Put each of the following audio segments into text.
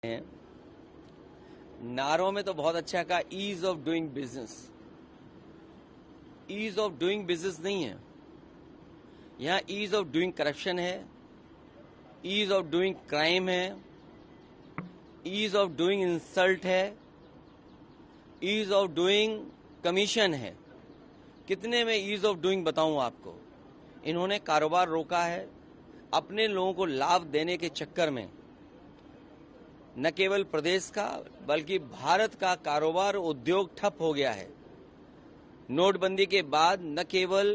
हैं। नारों में तो बहुत अच्छा कहा, ease of doing business. Ease of doing business नहीं है, यहाँ ईज ऑफ डूइंग करप्शन है, ईज ऑफ डूइंग क्राइम है, ईज ऑफ डूइंग इंसल्ट है, ईज ऑफ डूइंग कमीशन है। कितने में ईज ऑफ डूइंग बताऊं आपको। इन्होंने कारोबार रोका है, अपने लोगों को लाभ देने के चक्कर में न केवल प्रदेश का बल्कि भारत का कारोबार उद्योग ठप हो गया है। नोटबंदी के बाद न केवल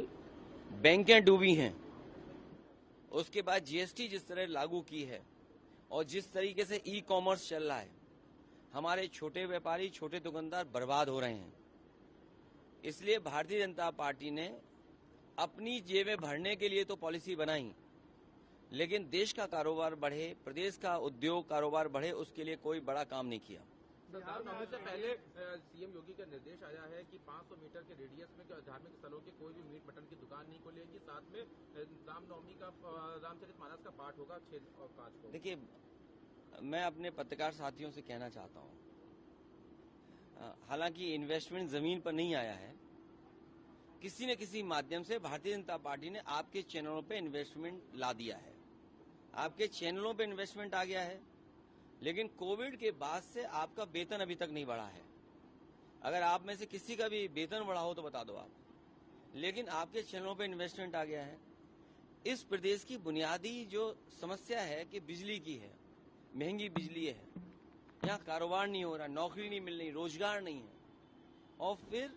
बैंकें डूबी हैं, उसके बाद जीएसटी जिस तरह लागू की है और जिस तरीके से ई कॉमर्स चल रहा है, हमारे छोटे व्यापारी, छोटे दुकानदार बर्बाद हो रहे हैं। इसलिए भारतीय जनता पार्टी ने अपनी जेबें भरने के लिए तो पॉलिसी बनाई, लेकिन देश का कारोबार बढ़े, प्रदेश का उद्योग कारोबार बढ़े, उसके लिए कोई बड़ा काम नहीं किया। रामनवमी से पहले सीएम योगी का निर्देश आया है कि 500 मीटर के रेडियस में धार्मिक स्थलों के कोई भी मीट मटन की दुकान नहीं खोलेंगी। साथ में रामनवमी का रामचरितमानस का पाठ होगा 6 और 5 को। देखिए, मैं अपने पत्रकार साथियों से कहना चाहता हूं, हालांकि इन्वेस्टमेंट जमीन पर नहीं आया है, किसी न किसी माध्यम से भारतीय जनता पार्टी ने आपके चैनलों पे इन्वेस्टमेंट ला दिया है, आपके चैनलों पे इन्वेस्टमेंट आ गया है। लेकिन कोविड के बाद से आपका वेतन अभी तक नहीं बढ़ा है। अगर आप में से किसी का भी वेतन बढ़ा हो तो बता दो आप, लेकिन आपके चैनलों पे इन्वेस्टमेंट आ गया है। इस प्रदेश की बुनियादी जो समस्या है कि बिजली की है, महंगी बिजली है, यहाँ कारोबार नहीं हो रहा, नौकरी नहीं मिल रही, रोजगार नहीं है। और फिर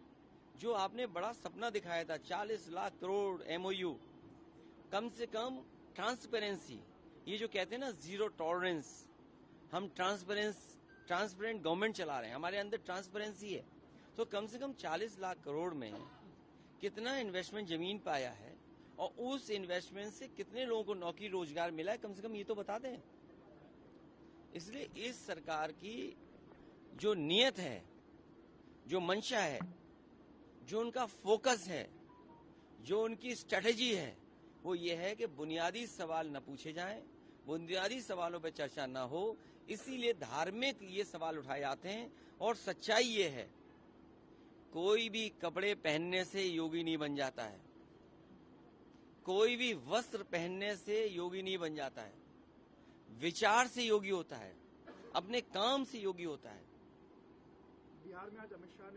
जो आपने बड़ा सपना दिखाया था 40 लाख करोड़ एमओयू, कम से कम ट्रांसपेरेंसी, ये जो कहते हैं ना जीरो टॉलरेंस, हम ट्रांसपेरेंट गवर्नमेंट चला रहे हैं, हमारे अंदर ट्रांसपेरेंसी है, तो कम से कम 40 लाख करोड़ में कितना इन्वेस्टमेंट जमीन पे आया है और उस इन्वेस्टमेंट से कितने लोगों को नौकरी रोजगार मिला है, कम से कम ये तो बता दें। इसलिए इस सरकार की जो नीयत है, जो मंशा है, जो उनका फोकस है, जो उनकी स्ट्रेटेजी है, वो ये है कि बुनियादी सवाल न पूछे जाएं, बुनियादी सवालों पर चर्चा न हो। इसीलिए धार्मिक ये सवाल उठाए जाते हैं। और सच्चाई ये है, कोई भी कपड़े पहनने से योगी नहीं बन जाता है, कोई भी वस्त्र पहनने से योगी नहीं बन जाता है। विचार से योगी होता है, अपने काम से योगी होता है। बिहार में आज अमित शाह ने